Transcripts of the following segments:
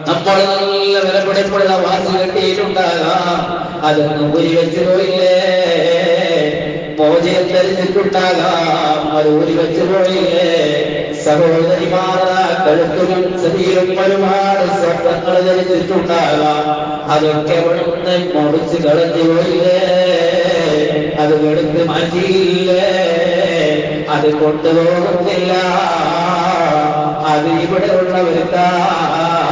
നമ്മൾ നല്ല വിലപിടിപ്പുള്ള വാച്ച് കെട്ടിയിട്ടുണ്ടാകാം, അതൊന്നും ഊരി വെച്ചു പോയില്ലേ. മോചനം ധരിച്ചിട്ടുണ്ടാകാം, അത് ഊരി വെച്ചു പോയില്ലേ. സഹോദരിമാരാ, കഴുത്തിലും ശരീരം ഒരുപാട് സ്വർണ്ണങ്ങൾ ധരിച്ചിട്ടുണ്ടാകാം, അതൊക്കെ അവിടുന്ന് മുറിച്ച് കളഞ്ഞു പോയില്ലേ. അത് എടുത്ത് മാറ്റിയില്ലേ, അത് കൊണ്ടുപോകുന്നില്ല. അത് ഇവിടെ ഉള്ളവർക്കാണ്.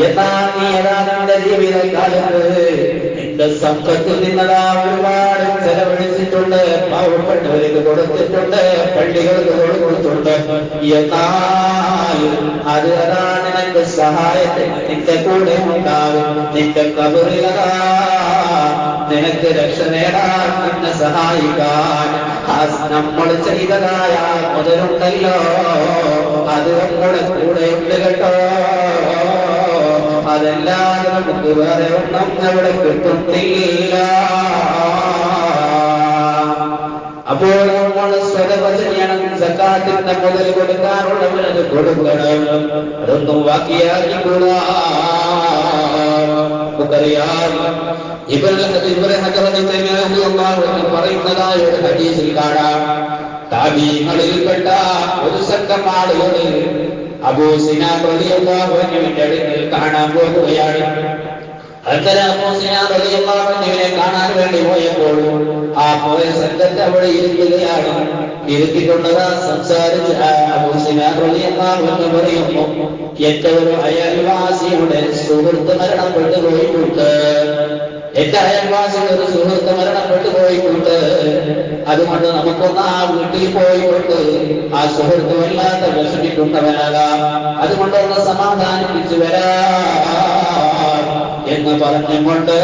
എന്നാൽ നീ ഏതാണ്ട് ജീവിതകാലത്ത് നിന്റെ സമ്പത്തിൽ നിന്നതാ ഒരുപാട് ചെലവഴിച്ചിട്ടുണ്ട്, പാവപ്പെട്ടവർക്ക് കൊടുത്തിട്ടുണ്ട്, പള്ളികൾക്ക് കൊടുത്തിട്ടുണ്ട്. എന്നാൽ അത് അതാണ് നിന്റെ സഹായത്തിന് നിന്റെ കൂടെ ഉണ്ടാകും. നിന്റെ കബറിലതാ നിനക്ക് രക്ഷ നേടാൻ, നിന്നെ സഹായിക്കാൻ നമ്മൾ ചെയ്തതായ മുതലുണ്ടല്ലോ, അത് നമ്മുടെ കൂടെയുണ്ട് കേട്ടോ. അതല്ലാതെ നമുക്ക് വേറെ ഒന്നും അവിടെ കിട്ടുന്നില്ല. അപ്പോൾ നമ്മൾ സ്വതവ ചെയ്യണം. സക്കാത്തിന്റെ മുതൽ കൊടുക്കാനുള്ളവരത് കൊടുക്കണം, അതൊന്നും ബാക്കിയാക്കിക്കൂടാ. നമുക്കറിയാം, പറയുന്നതായ ഒരു ഹദീസിൽ കാണാം, താബീങ്ങളിൽപ്പെട്ട ഒരു സംഘം ആളുകൾ അബൂ സിനാൻ റളിയല്ലാഹു അൻഹുവിന്റെ അടുക്കൽ കാണാൻ പോകുകയാണ്. അന്നേരം അബൂ സിനാൻ റളിയല്ലാഹു അൻഹുവിനെ കാണാൻ വേണ്ടി പോയപ്പോൾ ആ പോയ സംഘത്തെ അവിടെ ഇരിക്കുകയാണ്. ഇരുത്തിക്കൊണ്ടതാ സംസാരിച്ച് അബൂ സിനാൻ റളിയല്ലാഹു അൻഹു പറയുന്നു, എന്റെ ഒരു അയൽവാസിയുടെ സുഹൃത്ത് മരണപ്പെട്ടു പോയിട്ടുണ്ട്. എന്റെ അയൽവാസിയുടെ ഒരു സുഹൃത്ത് മരണപ്പെട്ടു പോയിട്ടുണ്ട്. അതുകൊണ്ട് നമുക്കൊന്ന് ആ വീട്ടിൽ പോയിക്കൊണ്ട് ആ സുഹൃത്ത് വല്ലാത്ത വിഷമിക്കുന്നവനാകാം, അതുകൊണ്ടൊന്ന് സമാധാനിപ്പിച്ചു വരാം എന്ന് പറഞ്ഞുകൊണ്ട്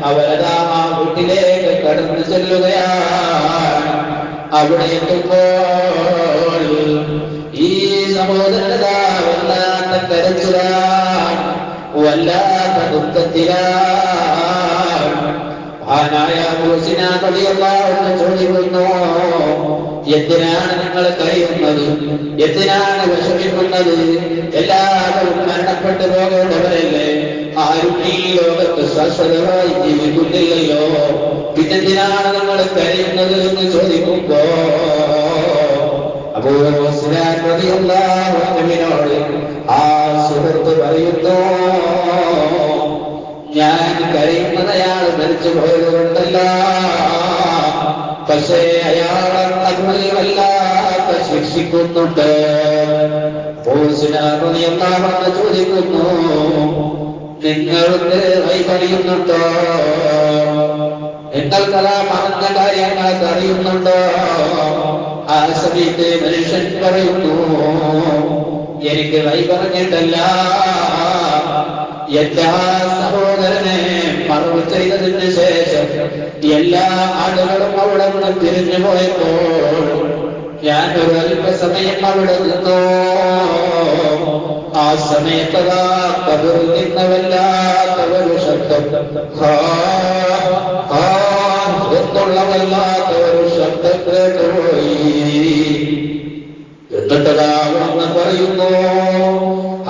അവരതാ ആ വീട്ടിലേക്ക് കടന്നു ചെല്ലുകയാണ്. അവിടെ എത്തുമ്പോൾ ഈ സഹോദരനതാ വല്ലാത്ത കരച്ചിലാണ്, വല്ലാത്ത ദുഃഖത്തിലാണ്. മഹാനായ അബൂ സിനാൻ റളിയല്ലാഹു അൻഹു ചോദിക്കുന്നു, എന്തിനാണ് നിങ്ങൾ കരയുന്നത്? എന്തിനാണ് വിഷമിക്കുന്നത്? എല്ലാവരും മരണപ്പെട്ടു പോകേണ്ടവരല്ലേ, ആരും ഈ ലോകത്ത് ശാശ്വതമായി ജീവിക്കുന്നില്ലല്ലോ, പിന്നെന്തിനാണ് നിങ്ങൾ കരയുന്നത് എന്ന് ചോദിക്കുമ്പോ അബൂ സിനാൻ റളിയല്ലാഹു അൻഹുവിനോട് ആ സുഹൃത്ത് പറയുന്നു, ഞാൻ കരയുന്നത് അയാൾ മരിച്ചു പോയത് കൊണ്ടല്ല, പക്ഷേ അയാളെ തങ്ങളിൽ വല്ലാത്ത ശിക്ഷിക്കുന്നുണ്ട്. ചോദിക്കുന്നു, നിങ്ങൾക്ക് വൈകറിയുന്നുണ്ടോ? നിങ്ങൾക്കതാ പറഞ്ഞ കാര്യങ്ങൾക്ക് അറിയുന്നുണ്ടോ? ആ സമയത്ത് മനുഷ്യൻ പറയുന്നു, എനിക്ക് വൈ പറഞ്ഞിട്ടല്ല, എല്ലാ സഹോദരനെ മറവ് ചെയ്തതിന് ശേഷം എല്ലാ ആളുകളും അവിടെ നിന്ന് തിരിഞ്ഞു പോയപ്പോൾ ഞാൻ ഒരു അല്പസമയം അവിടെ നിന്നു. ആ സമയത്തതാ കബറിൽ നിന്ന് വല്ലാത്ത ഒരു ശബ്ദം, എന്നുള്ള വല്ലാത്ത ഒരു ശബ്ദം കേട്ടുപോയി. എന്നിട്ടതാ അവിടെ പറയുന്നു,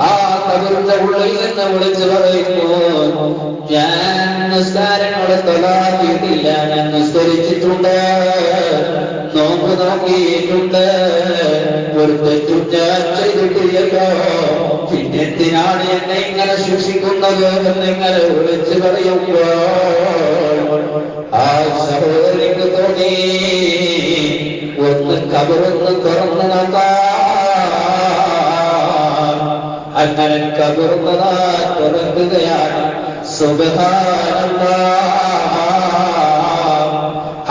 ആ കബറിന്റെ ഉള്ളിൽ നിന്ന് വിളിച്ചു പറയുന്നു, ഞാൻ നിസ്കാരങ്ങളെ തൊലാക്കിയിട്ടില്ല, ഞാൻ നിസ്കരിച്ചിട്ടുണ്ട്, നോമ്പ് നോക്കിയിട്ടുണ്ട്, ഒരു തെറ്റും ഞാൻ ചെയ്തിട്ടില്ലല്ലോ, പിന്നെന്തിനാണ് എന്നെ ഇങ്ങനെ ശിക്ഷിക്കുന്നത് എന്നിങ്ങനെ വിളിച്ചു പറയുമ്പോൾ ആ സഹോദരിക്ക് തോന്നി, ഒന്ന് കബറൊന്ന് തുറന്നു നോക്കാം. അങ്ങനെ കബറുന്നതാ തുറക്കുകയാണ്. സുബ്ഹാനല്ലാഹ്,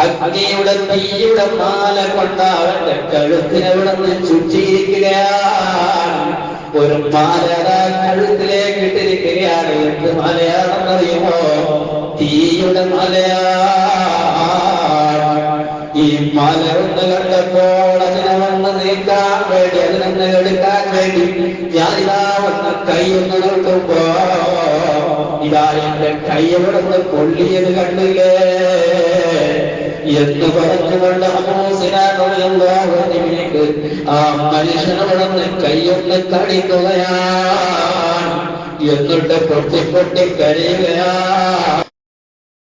അഗ്നിയുടെ തീയുടെ മാല കൊണ്ട് അവന്റെ കഴുത്തിനവിടെ നിന്ന് ചുറ്റിയിരിക്കുകയാണ്. ഒരു മാല കഴുത്തിലേക്ക് ഇട്ടിരിക്കുകയാണ്. എന്ത് മാലയാണെന്നറിയുമോ? തീയുടെ മാലയാണ്. ഈ മാല ഒന്ന് കണ്ടപ്പോൾ അതിനെ വന്ന് നീക്കാൻ വേണ്ടി, അതിൽ നിന്ന് എടുക്കാൻ വേണ്ടി ഞാനിതാ വന്ന് കൈയൊന്ന് നോക്കുമ്പോ ഇതാ എന്റെ കൈ അവിടെ നിന്ന് പൊള്ളിയത് കണ്ടില്ലേ എന്ന് പറഞ്ഞുകൊണ്ട് അബൂ സിനാൻ റളിയല്ലാഹു അൻഹുവിലേക്ക് ആ മനുഷ്യനവിടെ നിന്ന് കൈയൊന്ന് കടിക്കുകയാണ്. എന്നിട്ട് പൊട്ടി പൊട്ടി കരയുകയാ.